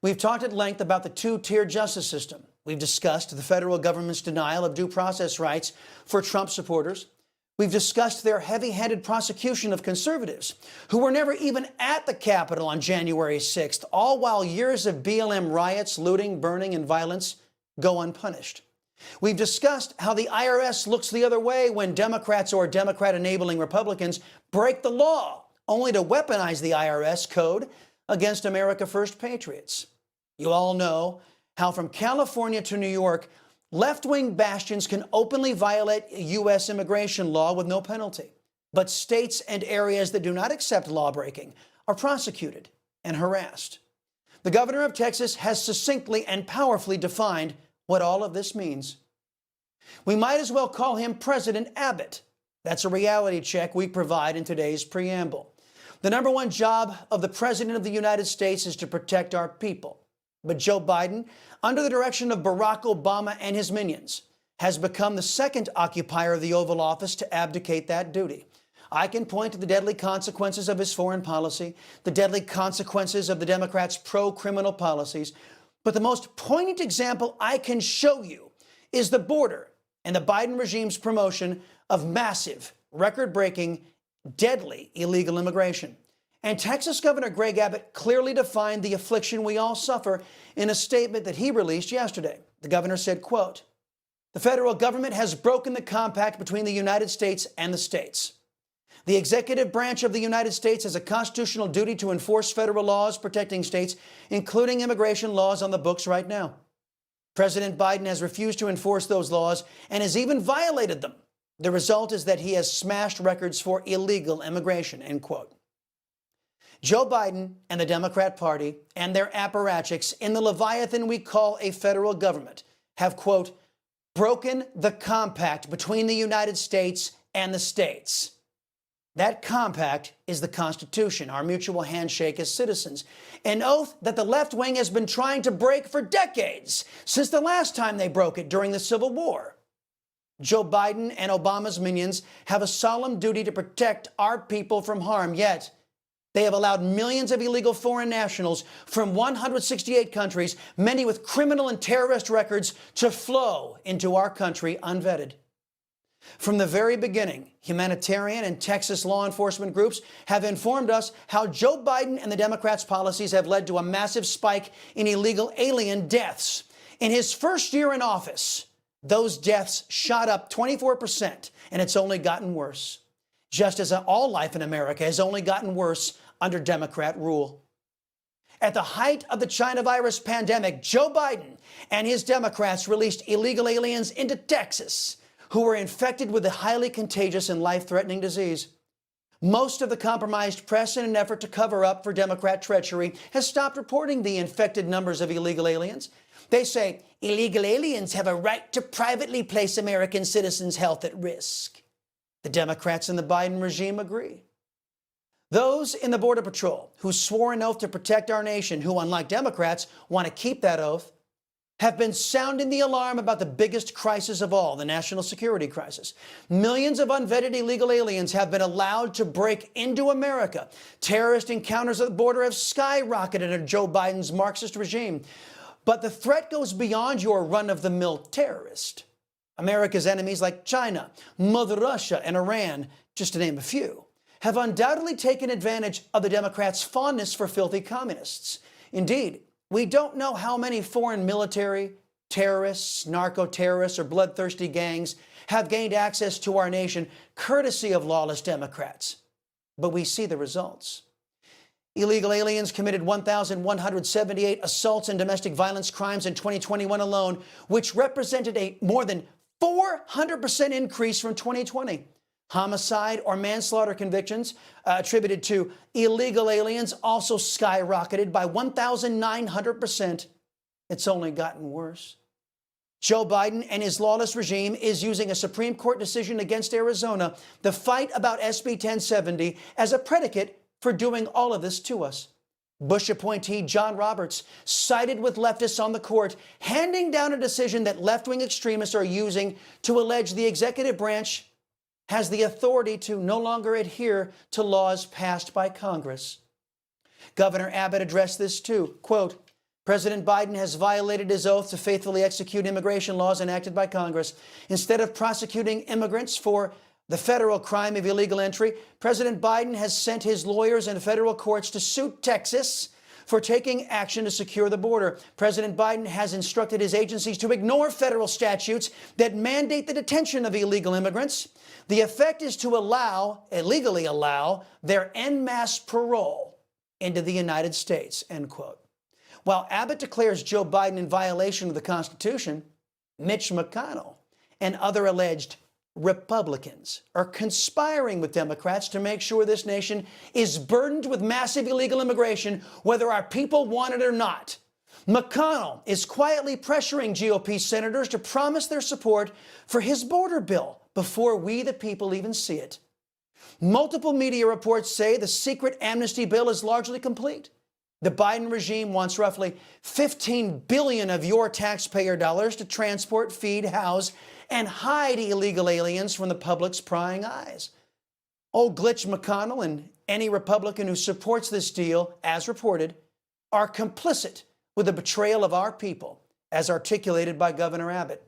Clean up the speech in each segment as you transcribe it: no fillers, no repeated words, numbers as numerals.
We've talked at length about the two-tier justice system. We've discussed the federal government's denial of due process rights for Trump supporters. We've discussed their heavy-handed prosecution of conservatives who were never even at the Capitol on January 6th, all while years of BLM riots, looting, burning, and violence go unpunished. We've discussed how the IRS looks the other way when Democrats or Democrat-enabling Republicans break the law, only to weaponize the IRS code against America First patriots. You all know how from California to New York, left-wing bastions can openly violate U.S. immigration law with no penalty. But states and areas that do not accept lawbreaking are prosecuted and harassed. The governor of Texas has succinctly and powerfully defined what all of this means. We might as well call him President Abbott. That's a reality check we provide in today's preamble. The number one job of the President of the United States is to protect our people. But Joe Biden, under the direction of Barack Obama and his minions, has become the second occupier of the Oval Office to abdicate that duty. I can point to the deadly consequences of his foreign policy, the deadly consequences of the Democrats' pro-criminal policies, but the most poignant example I can show you is the border and the Biden regime's promotion of massive, record-breaking, deadly illegal immigration. And Texas Governor Greg Abbott clearly defined the affliction we all suffer in a statement that he released yesterday. The governor said, quote, "The federal government has broken the compact between the United States and the states. The executive branch of the United States has a constitutional duty to enforce federal laws protecting states, including immigration laws on the books right now. President Biden has refused to enforce those laws and has even violated them. The result is that he has smashed records for illegal immigration," end quote. Joe Biden and the Democrat Party and their apparatchiks in the Leviathan we call a federal government have, quote, broken the compact between the United States and the states. That compact is the Constitution, our mutual handshake as citizens, an oath that the left wing has been trying to break for decades, since the last time they broke it during the Civil War. Joe Biden and Obama's minions have a solemn duty to protect our people from harm, yet they have allowed millions of illegal foreign nationals from 168 countries, many with criminal and terrorist records, to flow into our country unvetted. From the very beginning, humanitarian and Texas law enforcement groups have informed us how Joe Biden and the Democrats' policies have led to a massive spike in illegal alien deaths. In his first year in office, those deaths shot up 24%, and it's only gotten worse. Just as all life in America has only gotten worse under Democrat rule. At the height of the China virus pandemic, Joe Biden and his Democrats released illegal aliens into Texas who were infected with a highly contagious and life-threatening disease. Most of the compromised press, in an effort to cover up for Democrat treachery, has stopped reporting the infected numbers of illegal aliens. They say illegal aliens have a right to privately place American citizens' health at risk. The Democrats and the Biden regime agree. Those in the Border Patrol who swore an oath to protect our nation, who, unlike Democrats, want to keep that oath, have been sounding the alarm about the biggest crisis of all, the national security crisis. Millions of unvetted illegal aliens have been allowed to break into America. Terrorist encounters at the border have skyrocketed under Joe Biden's Marxist regime. But the threat goes beyond your run-of-the-mill terrorist. America's enemies like China, Mother Russia, and Iran, just to name a few, have undoubtedly taken advantage of the Democrats' fondness for filthy communists. Indeed, we don't know how many foreign military, terrorists, narco-terrorists, or bloodthirsty gangs have gained access to our nation courtesy of lawless Democrats. But we see the results. Illegal aliens committed 1,178 assaults and domestic violence crimes in 2021 alone, which represented a more than 400% increase from 2020. Homicide or manslaughter convictions attributed to illegal aliens also skyrocketed by 1,900%. It's only gotten worse. Joe Biden and his lawless regime is using a Supreme Court decision against Arizona, the fight about SB 1070, as a predicate for doing all of this to us. Bush appointee John Roberts sided with leftists on the court, handing down a decision that left-wing extremists are using to allege the executive branch has the authority to no longer adhere to laws passed by Congress. Governor Abbott addressed this too. Quote, President Biden has violated his oath to faithfully execute immigration laws enacted by Congress. Instead of prosecuting immigrants for the federal crime of illegal entry, President Biden has sent his lawyers and federal courts to suit Texas for taking action to secure the border. President Biden has instructed his agencies to ignore federal statutes that mandate the detention of illegal immigrants. The effect is to illegally allow their en masse parole into the United States, end quote. While Abbott declares Joe Biden in violation of the Constitution, Mitch McConnell and other alleged Republicans are conspiring with Democrats to make sure this nation is burdened with massive illegal immigration, whether our people want it or not. McConnell is quietly pressuring GOP senators to promise their support for his border bill before we, the people, even see it. Multiple media reports say the secret amnesty bill is largely complete. The Biden regime wants roughly $15 billion of your taxpayer dollars to transport, feed, house, and hide illegal aliens from the public's prying eyes. Old Glitch McConnell and any Republican who supports this deal, as reported, are complicit with the betrayal of our people, as articulated by Governor Abbott.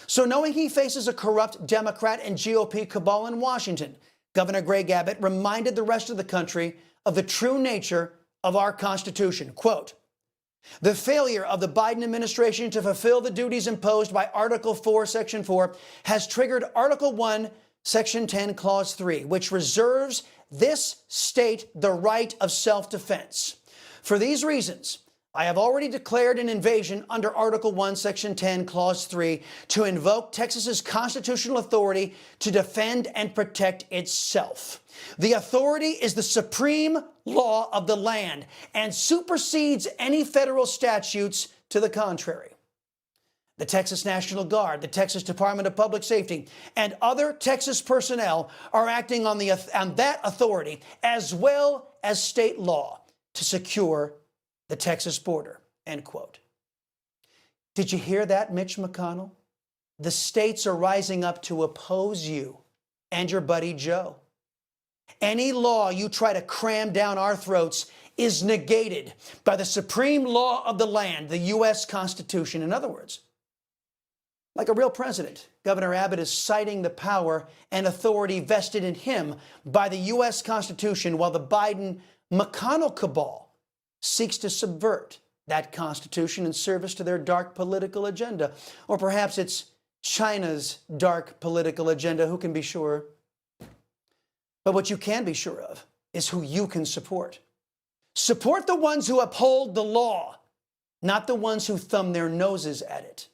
So knowing he faces a corrupt Democrat and GOP cabal in Washington, Governor Greg Abbott reminded the rest of the country of the true nature of our Constitution. Quote, "The failure of the Biden administration to fulfill the duties imposed by Article 4, Section 4 has triggered Article 1, Section 10, Clause 3, which reserves this state the right of self-defense. For these reasons, I have already declared an invasion under Article 1, Section 10, Clause 3 to invoke Texas's constitutional authority to defend and protect itself. The authority is the supreme law of the land and supersedes any federal statutes to the contrary. The Texas National Guard, the Texas Department of Public Safety, and other Texas personnel are acting on that authority as well as state law to secure the Texas border," end quote. Did you hear that, Mitch McConnell? The states are rising up to oppose you and your buddy Joe. Any law you try to cram down our throats is negated by the supreme law of the land, the U.S. Constitution. In other words, like a real president, Governor Abbott is citing the power and authority vested in him by the U.S. Constitution, while the Biden-McConnell cabal seeks to subvert that Constitution in service to their dark political agenda. Or perhaps it's China's dark political agenda, who can be sure? But what you can be sure of is who you can support. Support the ones who uphold the law, not the ones who thumb their noses at it.